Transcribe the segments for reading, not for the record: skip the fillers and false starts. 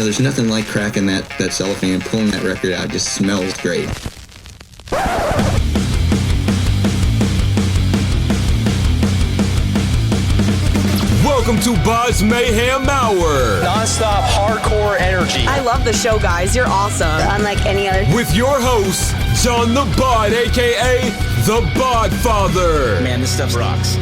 There's nothing like cracking that cellophane, pulling that record out. It just smells great. Welcome to BODS Mayhem Hour. Non-stop hardcore energy. I love the show, guys. You're awesome. Unlike any other. With your host, John the Bod, a.k.a. the Bod Father. Man, this stuff rocks.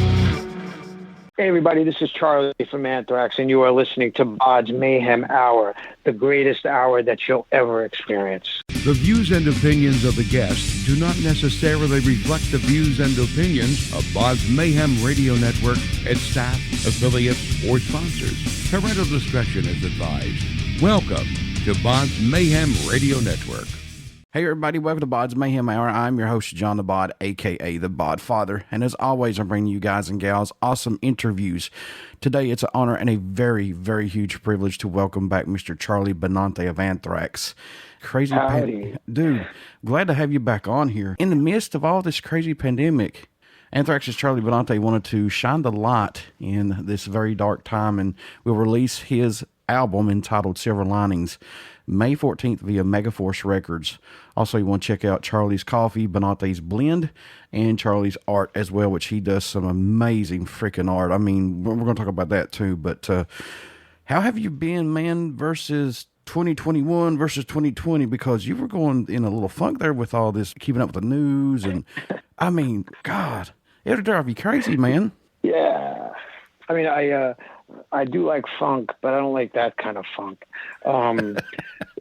Hey everybody, this is Charlie from Anthrax, and you are listening to BODS Mayhem Hour, the greatest hour that you'll ever experience. The views and opinions of the guests do not necessarily reflect the views and opinions of BODS Mayhem Radio Network, its staff, affiliates, or sponsors. Parental discretion is advised. Welcome to BODS Mayhem Radio Network. Hey everybody, welcome to BODS Mayhem Hour. I'm your host, John the Bod, a.k.a. the Bod Father. And as always, I'm bringing you guys and gals awesome interviews. Today, it's an honor and a very, very huge privilege to welcome back Mr. Charlie Benante of Anthrax. Crazy dude, glad to have you back on here. In the midst of all this crazy pandemic, Anthrax's Charlie Benante wanted to shine the light in this very dark time, and will release his album entitled Silver Linings May 14th via Megaforce Records. Also, you want to check out Charlie's Coffee, Benante's Blend, and Charlie's art as well, which he does some amazing freaking art. I mean, we're going to talk about that too, but how have you been, man, versus 2021 versus 2020? Because you were going in a little funk there with all this, keeping up with the news, and I mean, God, it'll drive you crazy, man. Yeah. I mean, I do like funk, but I don't like that kind of funk.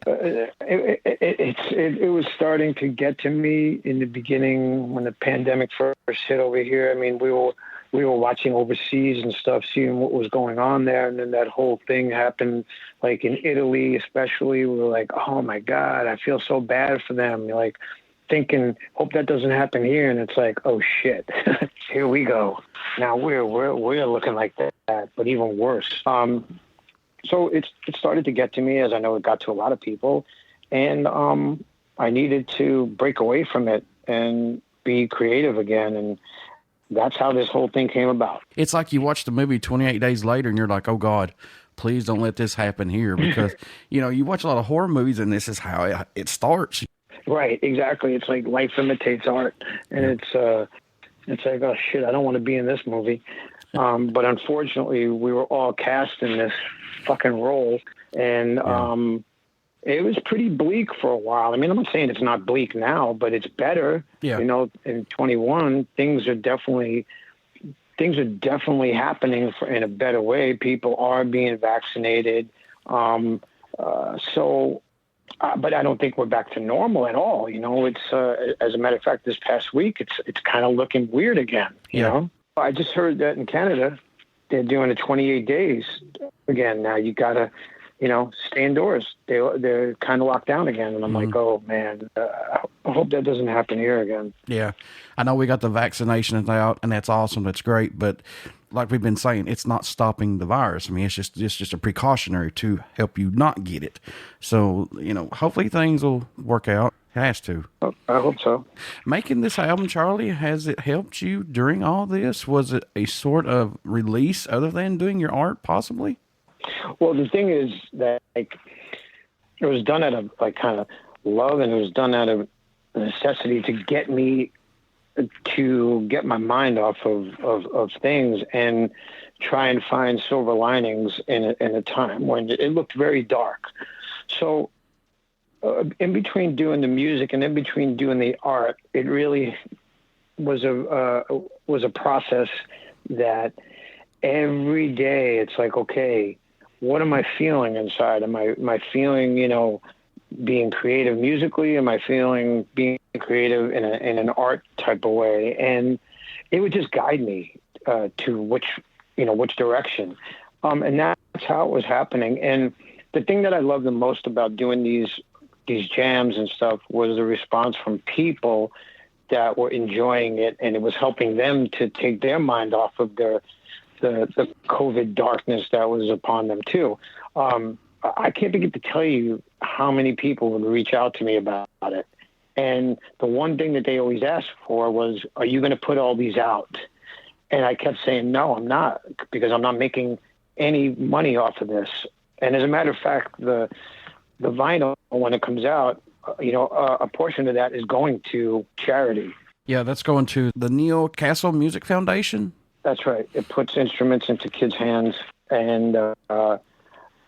It was starting to get to me in the beginning when the pandemic first hit over here. I mean, we were watching overseas and stuff, seeing what was going on there, and then that whole thing happened, like in Italy especially. We were like, oh my God, I feel so bad for them. You're like thinking, hope that doesn't happen here, and it's like, oh shit, here we go. Now we're looking like that, but even worse. So it started to get to me, as I know it got to a lot of people, and I needed to break away from it and be creative again, and that's how this whole thing came about. It's like you watch the movie 28 Days Later, and you're like, oh God, please don't let this happen here, because you watch a lot of horror movies, and this is how it starts. Right, exactly. It's like life imitates art, and it's like, oh shit, I don't want to be in this movie. But unfortunately, we were all cast in this fucking role, and it was pretty bleak for a while. I mean, I'm not saying it's not bleak now, but it's better. Yeah. In 21, things are definitely happening in a better way. People are being vaccinated, but I don't think we're back to normal at all. It's as a matter of fact, this past week, it's kind of looking weird again. You know, I just heard that in Canada, they're doing 28 days again. Now you gotta, stay indoors. They're kind of locked down again. And I'm like, oh man, I hope that doesn't happen here again. Yeah. I know we got the vaccination out, and that's awesome. That's great. But like we've been saying, it's not stopping the virus. I mean, it's just a precautionary to help you not get it. So, hopefully things will work out. It has to. I hope so. Making this album, Charlie, has it helped you during all this? Was it a sort of release other than doing your art, possibly? Well, the thing is that it was done out of kind of love, and it was done out of necessity to get me to get my mind off of things and try and find silver linings in a time when it looked very dark. So in between doing the music and in between doing the art, it really was a process that every day it's like, okay, what am I feeling inside? Am I feeling, being creative musically? Am I feeling being creative in an art type of way? And it would just guide me to which direction. And that's how it was happening. And the thing that I love the most about doing these jams and stuff was the response from people that were enjoying it, and it was helping them to take their mind off of the COVID darkness that was upon them too. I can't begin to tell you how many people would reach out to me about it. And the one thing that they always asked for was, are you going to put all these out? And I kept saying, no, I'm not, because I'm not making any money off of this. And as a matter of fact, the vinyl, when it comes out, a portion of that is going to charity. Yeah, that's going to the Neil Castle Music Foundation. That's right. It puts instruments into kids' hands, and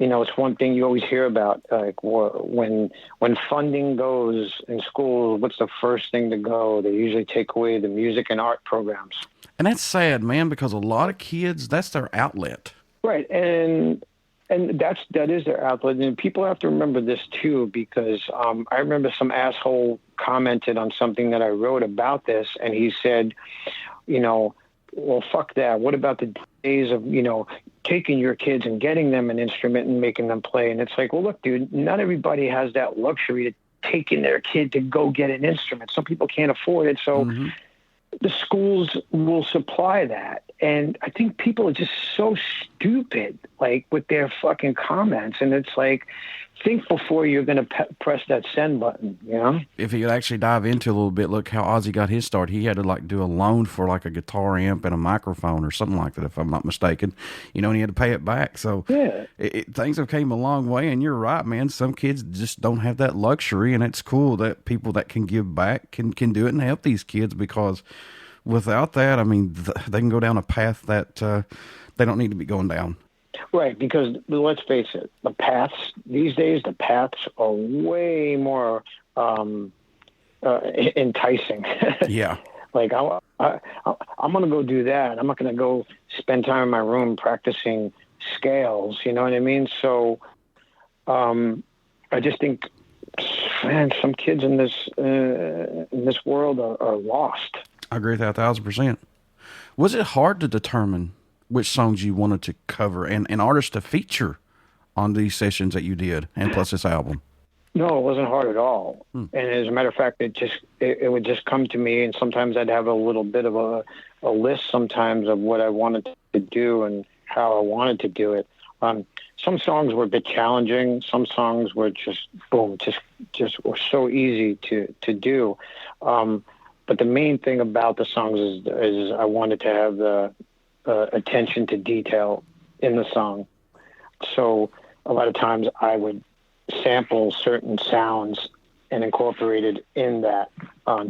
it's one thing you always hear about. Like when funding goes in schools, what's the first thing to go? They usually take away the music and art programs. And that's sad, man, because a lot of kids, that's their outlet. Right, and that is their outlet. And people have to remember this too, because I remember some asshole commented on something that I wrote about this, and he said, well, fuck that. What about the days of, taking your kids and getting them an instrument and making them play? And it's like, well, look, dude, not everybody has that luxury to taking their kid to go get an instrument. Some people can't afford it. So the schools will supply that. And I think people are just so stupid, like with their fucking comments. And it's like, think before you're going to press that send button, If you could actually dive into a little bit, look how Ozzy got his start. He had to do a loan for a guitar amp and a microphone or something like that, if I'm not mistaken, and he had to pay it back. So yeah, things have came a long way, and you're right, man. Some kids just don't have that luxury, and it's cool that people that can give back can do it and help these kids, because without that, I mean, they can go down a path that they don't need to be going down. Right, because let's face it, these days, the paths are way more enticing. Yeah. Like, I'm going to go do that. I'm not going to go spend time in my room practicing scales, you know what I mean? So I just think, man, some kids in this world are lost. I agree with that 1,000%. Was it hard to determine which songs you wanted to cover and artists to feature on these sessions that you did, and plus this album? No, it wasn't hard at all. And as a matter of fact, it would just come to me, and sometimes I'd have a little bit of a list sometimes of what I wanted to do and how I wanted to do it. Some songs were a bit challenging. Some songs were just were so easy to do. But the main thing about the songs is I wanted to have the attention to detail in the song. So a lot of times I would sample certain sounds and incorporate it in that,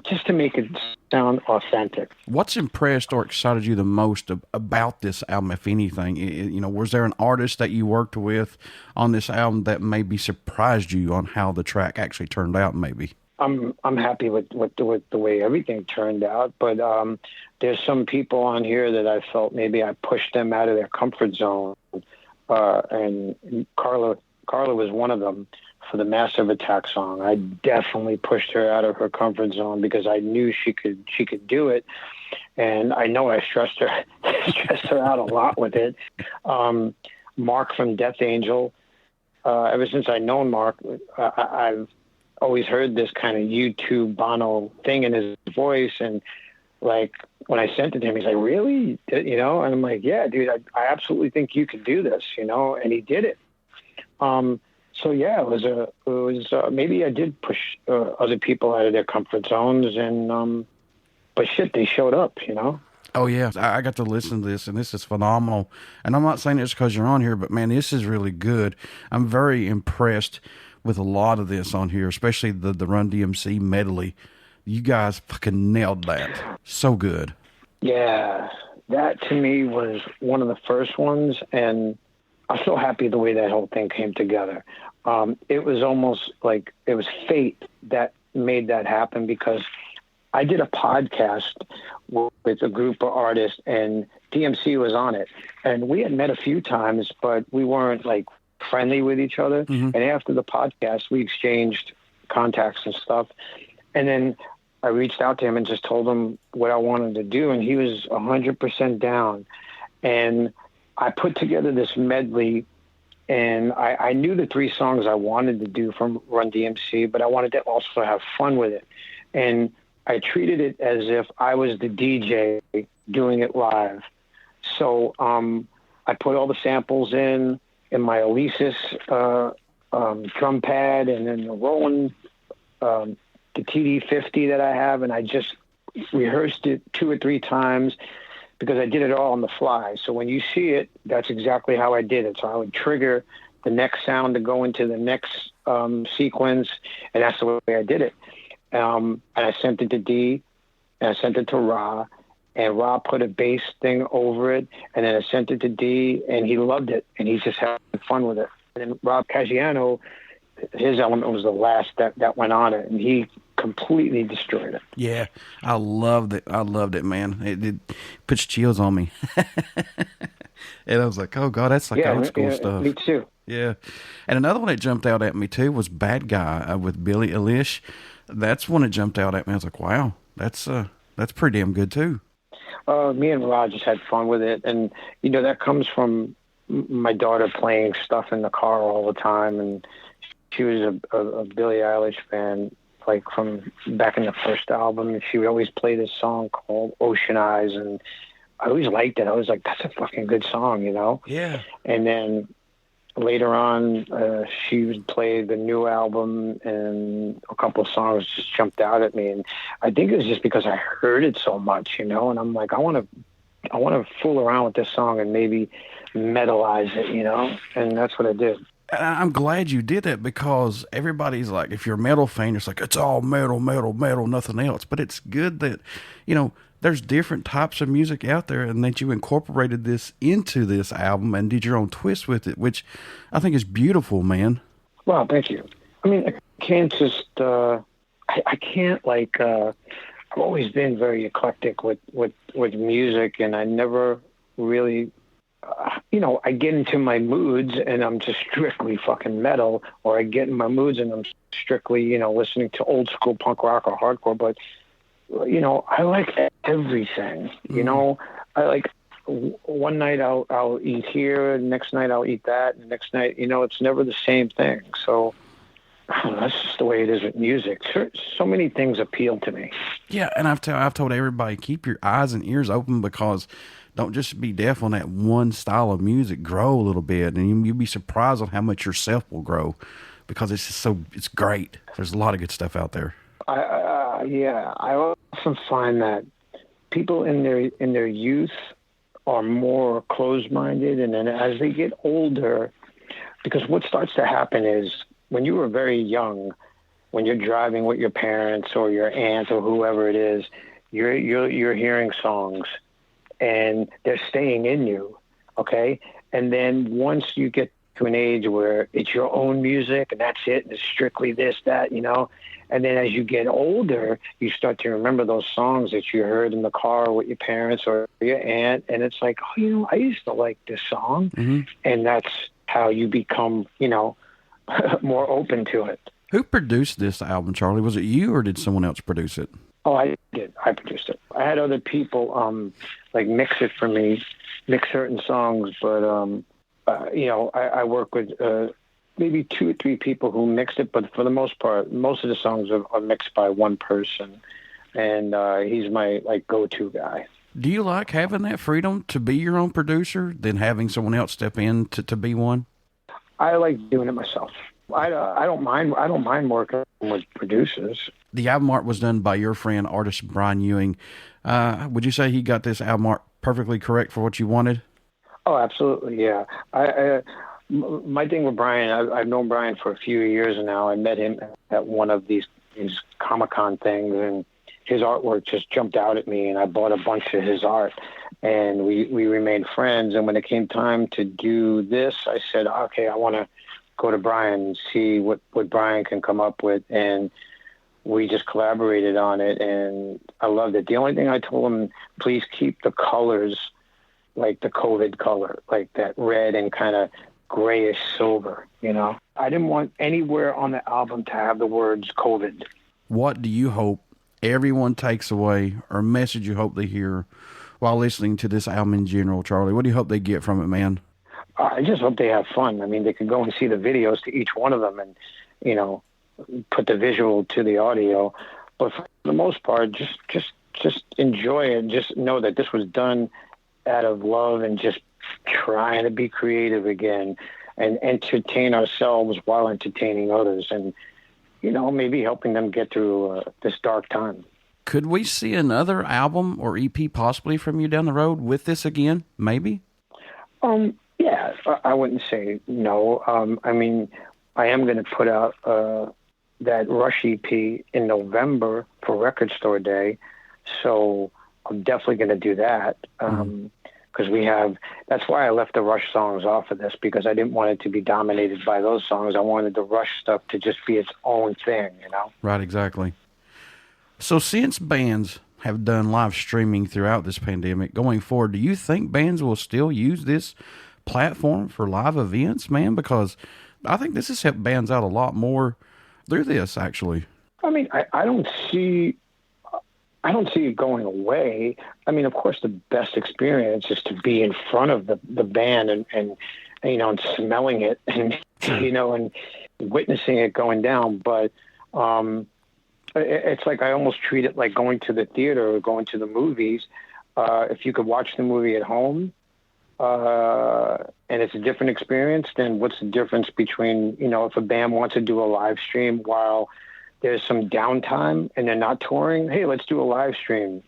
just to make it sound authentic. What's impressed or excited you the most about this album, if anything? Was there an artist that you worked with on this album that maybe surprised you on how the track actually turned out, maybe? I'm happy with the way everything turned out, but there's some people on here that I felt maybe I pushed them out of their comfort zone, and Carla was one of them for the Massive Attack song. I definitely pushed her out of her comfort zone because I knew she could do it, and I know I stressed her out a lot with it. Mark from Death Angel, ever since I've known Mark, I've always heard this kind of YouTube Bono thing in his voice, and like when I sent it to him, he's like, "Really?" And I'm like, "Yeah, dude, I absolutely think you could do this," and he did it. So yeah, it was maybe I did push other people out of their comfort zones, and but shit, they showed up, Oh yeah, I got to listen to this, and this is phenomenal. And I'm not saying this because you're on here, but man, this is really good. I'm very impressed with a lot of this on here, especially the Run DMC medley. You guys fucking nailed that. So good. Yeah, that to me was one of the first ones, and I'm so happy the way that whole thing came together. It was almost like it was fate that made that happen, because I did a podcast with a group of artists, and DMC was on it, and we had met a few times, but we weren't like friendly with each other. And after the podcast, we exchanged contacts and stuff, and then I reached out to him and just told him what I wanted to do, and he was 100% down. And I put together this medley, and I knew the 3 songs I wanted to do from Run DMC, but I wanted to also have fun with it. And I treated it as if I was the DJ doing it live. So I put all the samples in my Alesis drum pad, and then the Roland, the TD-50 that I have, and I just rehearsed it 2 or 3 times because I did it all on the fly. So when you see it, that's exactly how I did it. So I would trigger the next sound to go into the next sequence, and that's the way I did it. And I sent it to D, and I sent it to Ra, and Ra put a bass thing over it, and then I sent it to D, and he loved it, and he's just having fun with it. And then Rob Caggiano, his element was the last that went on it, and he completely destroyed it. Yeah, I loved it, man. It puts chills on me. And I was like, oh, God, that's like old school stuff. Me too. Yeah. And another one that jumped out at me, too, was Bad Guy with Billie Eilish. That's one that jumped out at me. I was like, wow, that's pretty damn good, too. Me and Rod just had fun with it. And, that comes from my daughter playing stuff in the car all the time. And she was a Billie Eilish fan, like from back in the first album. And she would always play this song called Ocean Eyes. And I always liked it. I was like, that's a fucking good song, Yeah. And then later on, she would play the new album, and a couple of songs just jumped out at me. And I think it was just because I heard it so much, and I'm like, I want to fool around with this song and maybe metalize it, and that's what I did. And I'm glad you did that, because everybody's like, if you're a metal fan, it's like, it's all metal, nothing else. But it's good that, there's different types of music out there, and that you incorporated this into this album and did your own twist with it, which I think is beautiful, man. Well, thank you. I mean, I can't just, I can't I've always been very eclectic with music, and I never really, I get into my moods and I'm just strictly fucking metal, or I get in my moods and I'm strictly, listening to old school punk rock or hardcore, but I like everything. I like one night I'll eat here, the next night I'll eat that, and the next night, it's never the same thing. So that's just the way it is with music. So many things appeal to me. Yeah, and I've told everybody, keep your eyes and ears open, because don't just be deaf on that one style of music. Grow a little bit, and you'll be surprised on how much yourself will grow, because it's great. There's a lot of good stuff out there. I often find that people in their youth are more closed-minded, and then as they get older, because what starts to happen is when you were very young, when you're driving with your parents or your aunt or whoever it is, you're hearing songs, and they're staying in you, okay? And then once you get to an age where it's your own music and that's it, and it's strictly this, that, and then as you get older, you start to remember those songs that you heard in the car with your parents or your aunt, and it's like, oh, I used to like this song. Mm-hmm. And that's how you become, more open to it. Who produced this album, Charlie? Was it you, or did someone else produce it? Oh, I did. I produced it. I had other people mix it for me, mix certain songs, but I work with maybe 2 or 3 people who mixed it, but for the most part, most of the songs are mixed by one person, and he's my go-to guy. Do you like having that freedom to be your own producer than having someone else step in to be one? I like doing it myself. I don't mind working with producers. The album art was done by your friend, artist Brian Ewing. Would you say he got this album art perfectly correct for what you wanted? Oh, absolutely, yeah. My thing with Brian, I've known Brian for a few years now. I met him at one of these Comic-Con things, and his artwork just jumped out at me, and I bought a bunch of his art, and we remained friends. And when it came time to do this, I said, okay, I want to go to Brian and see what Brian can come up with, and we just collaborated on it, and I loved it. The only thing I told him, please keep the colors like the COVID color, like that red and kind of grayish silver, I didn't want anywhere on the album to have the words COVID. What do you hope everyone takes away, or message you hope they hear while listening to this album in general, Charlie? What do you hope they get from it, man? I just hope they have fun. I mean, they could go and see the videos to each one of them and, put the visual to the audio. But for the most part, just enjoy it. Just know that this was done out of love and just trying to be creative again and entertain ourselves while entertaining others, and maybe helping them get through this dark time. Could we see another album or EP possibly from you down the road with this again? Maybe. Yeah, I wouldn't say no. I mean, I am going to put out that Rush EP in November for Record Store Day, so I'm definitely going to do that. Because that's why I left the Rush songs off of this, because I didn't want it to be dominated by those songs. I wanted the Rush stuff to just be its own thing, you know? Right, exactly. So since bands have done live streaming throughout this pandemic, going forward, do you think bands will still use this platform for live events, man? Because I think this has helped bands out a lot more through this, actually. I mean, I don't see it going away. I mean, of course, the best experience is to be in front of the band and you know, and smelling it and, you know, and witnessing it going down. But it's like I almost treat it like going to the theater or going to the movies. If you could watch the movie at home and it's a different experience, then what's the difference between, you know, if a band wants to do a live stream while there's some downtime and they're not touring, hey, let's do a live stream.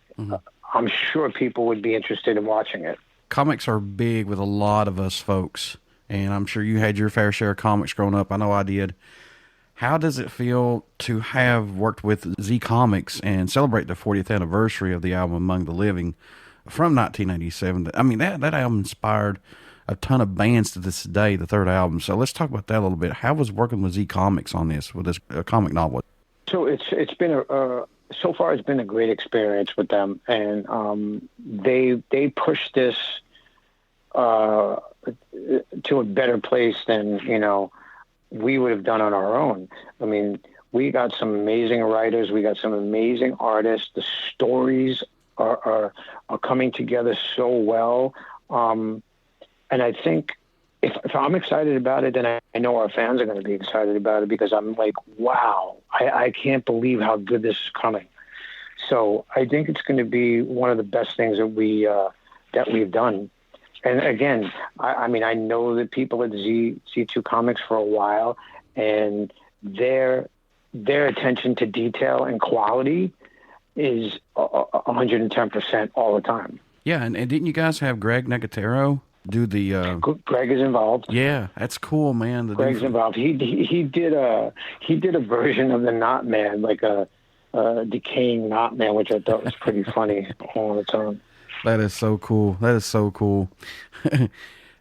I'm sure people would be interested in watching it. Comics are big with a lot of us folks, and I'm sure you had your fair share of comics growing up. I know I did. How does it feel to have worked with Z Comics and celebrate the 40th anniversary of the album Among the Living from 1987? I mean, that album inspired a ton of bands to this day, the third album. So let's talk about that a little bit. How was working with Z Comics on this, with this comic novel? So it's been so far it's been a great experience with them, and they pushed this to a better place than, you know, we would have done on our own. I mean, we got some amazing writers, we got some amazing artists. The stories are coming together so well, and I think if I'm excited about it, then I know our fans are going to be excited about it, because I'm like, wow, I can't believe how good this is coming. So I think it's going to be one of the best things that we've done. And again, I mean, I know the people at Z2 Comics for a while, and their attention to detail and quality is 110% all the time. Yeah, and didn't you guys have Greg Nicotero do the Greg is involved. Yeah, that's cool, man. Greg's involved. He did a version of the Knot Man, like a decaying Knot Man, which I thought was pretty funny on its own. That is so cool. That is so cool.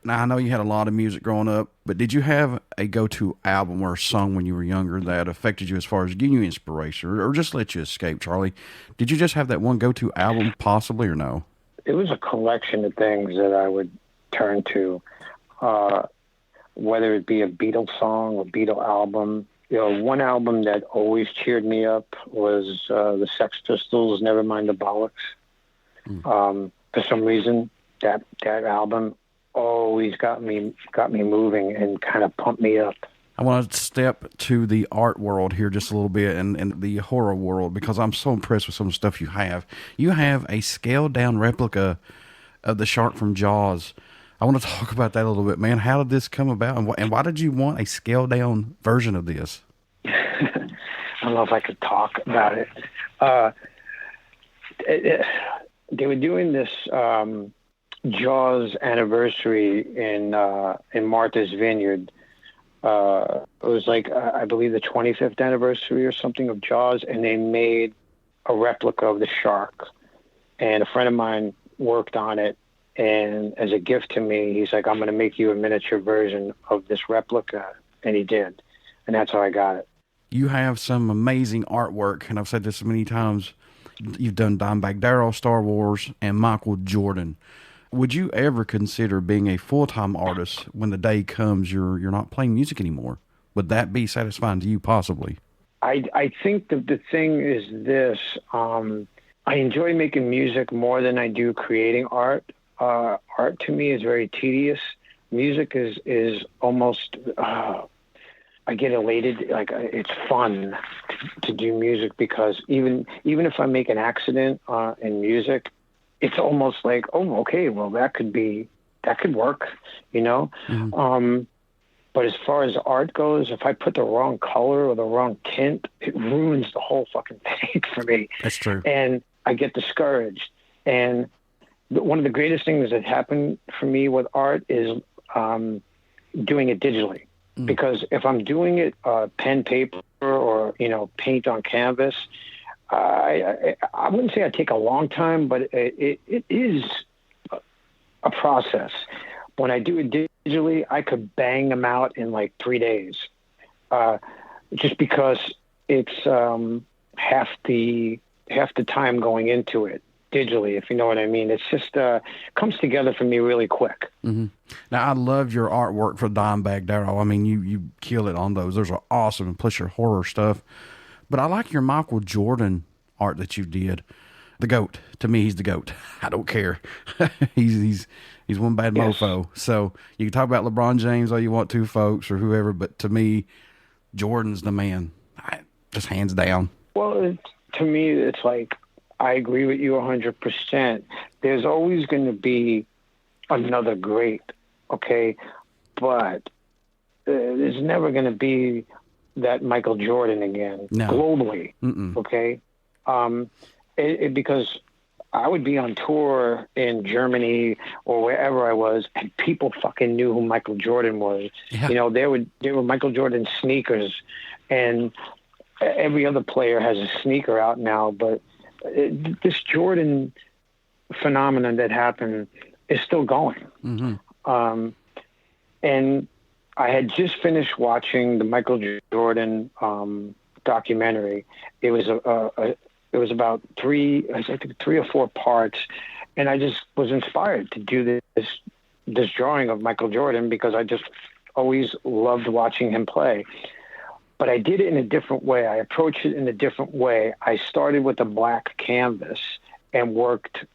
Now, I know you had a lot of music growing up, but did you have a go-to album or a song when you were younger that affected you as far as giving you inspiration or just let you escape, Charlie? Did you just have that one go-to album possibly, or no? It was a collection of things that I would turn to, whether it be a Beatles song or Beatle album. You know, one album that always cheered me up was the Sex Pistols' Nevermind the Bollocks. For some reason, that album always got me moving and kind of pumped me up. I want to step to the art world here just a little bit and the horror world, because I'm so impressed with some of the stuff you have. You have a scaled down replica of the shark from Jaws. I want to talk about that a little bit, man. How did this come about, and why did you want a scaled down version of this? I don't know if I could talk about it. They were doing this Jaws anniversary in Martha's Vineyard. It was like, I believe, the 25th anniversary or something of Jaws, and they made a replica of the shark. And a friend of mine worked on it, and as a gift to me, he's like, I'm going to make you a miniature version of this replica. And he did. And that's how I got it. You have some amazing artwork, and I've said this many times. You've done Dimebag Darrell, Star Wars, and Michael Jordan. Would you ever consider being a full-time artist when the day comes you're not playing music anymore? Would that be satisfying to you, possibly? I think that the thing is this. I enjoy making music more than I do creating art. Art to me is very tedious. Music is almost... I get elated, like it's fun to do music, because even if I make an accident in music, it's almost like, oh, okay, well that could work, you know. Mm-hmm. But as far as art goes, if I put the wrong color or the wrong tint, it ruins the whole fucking thing for me. That's true. And I get discouraged. And one of the greatest things that happened for me with art is doing it digitally. Because if I'm doing it pen, paper, or, paint on canvas, I wouldn't say I take a long time, but it is a process. When I do it digitally, I could bang them out in like 3 days, just because it's half the time going into it digitally, if you know what I mean. It's just comes together for me really quick. Mm-hmm. Now, I love your artwork for Dimebag Darrell. I mean, you kill it on those. Those are awesome, and plus your horror stuff. But I like your Michael Jordan art that you did. The GOAT. To me, he's the GOAT. I don't care. he's one bad mofo. So you can talk about LeBron James all you want to, folks, or whoever, but to me, Jordan's the man. Just hands down. Well, to me, it's like, I agree with you 100%. There's always going to be another great, okay? But there's never going to be that Michael Jordan again, globally, okay? Because I would be on tour in Germany or wherever I was, and people fucking knew who Michael Jordan was. Yeah. There were Michael Jordan sneakers, and every other player has a sneaker out now, but this Jordan phenomenon that happened is still going. Mm-hmm. And I had just finished watching the Michael Jordan documentary. It was about three or four parts, and I just was inspired to do this drawing of Michael Jordan because I just always loved watching him play. But I did it in a different way. I approached it in a different way. I started with a black canvas and worked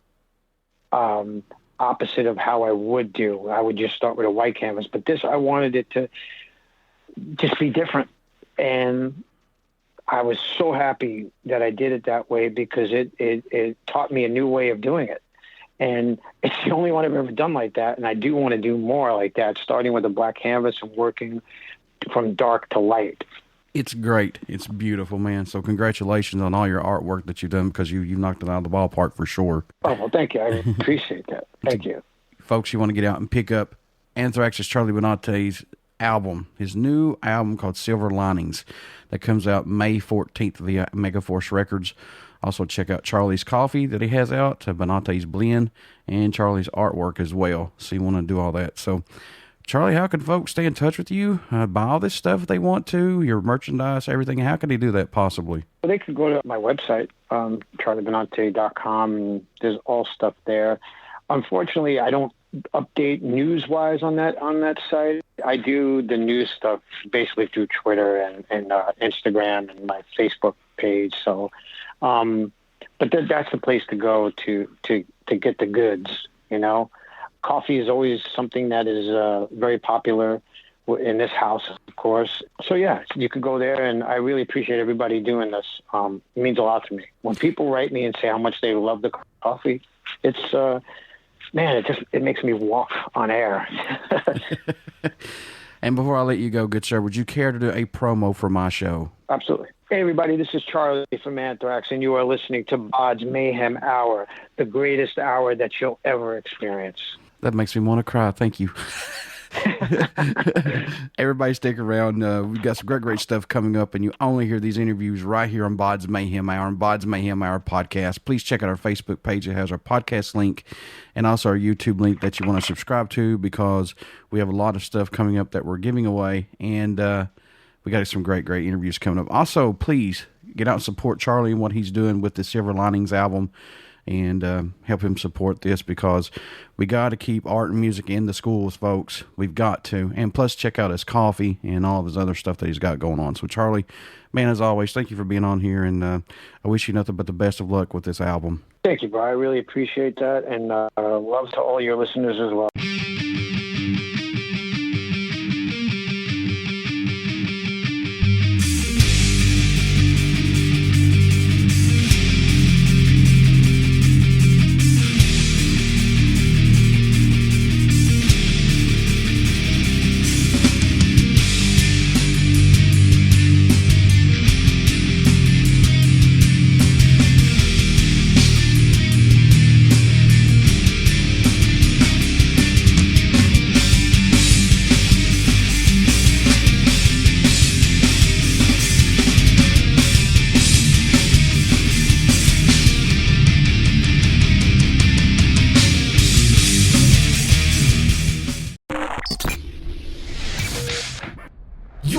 opposite of how I would do. I would just start with a white canvas. But this, I wanted it to just be different. And I was so happy that I did it that way because it taught me a new way of doing it. And it's the only one I've ever done like that. And I do want to do more like that, starting with a black canvas and working from dark to light. It's great. It's beautiful, man. So congratulations on all your artwork that you've done because you knocked it out of the ballpark for sure. Oh, well, thank you. I appreciate that. Thank you. Folks, you want to get out and pick up Anthrax's Charlie Benante's album, his new album called Silver Linings that comes out May 14th via Megaforce Records. Also check out Charlie's coffee that he has out, Benante's blend, and Charlie's artwork as well. So you want to do all that. So Charlie, how can folks stay in touch with you, buy all this stuff if they want to, your merchandise, everything? How can they do that possibly? Well, they could go to my website, charliebenante.com, and there's all stuff there. Unfortunately, I don't update news-wise on that site. I do the news stuff basically through Twitter and Instagram and my Facebook page. So, but that's the place to go to get the goods, Coffee is always something that is very popular in this house, of course. So, yeah, you could go there, and I really appreciate everybody doing this. It means a lot to me. When people write me and say how much they love the coffee, it's, it makes me walk on air. And before I let you go, good sir, would you care to do a promo for my show? Absolutely. Hey, everybody, this is Charlie from Anthrax, and you are listening to BODS Mayhem Hour, the greatest hour that you'll ever experience. That makes me want to cry. Thank you. Everybody stick around. We've got some great stuff coming up, and you only hear these interviews right here on BODS Mayhem Hour and BODS Mayhem Hour Podcast. Please check out our Facebook page. It has our podcast link and also our YouTube link that you want to subscribe to because we have a lot of stuff coming up that we're giving away, and we got some great interviews coming up. Also, please get out and support Charlie and what he's doing with the Silver Linings album, and help him support this because we got to keep art and music in the schools, folks. We've got to. And plus, check out his coffee and all of his other stuff that he's got going on. So, Charlie, man, as always, thank you for being on here, and I wish you nothing but the best of luck with this album. Thank you, bro. I really appreciate that, and love to all your listeners as well.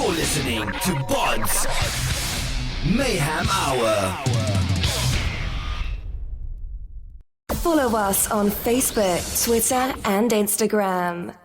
You're listening to BODS Mayhem Hour. Follow us on Facebook, Twitter, and Instagram.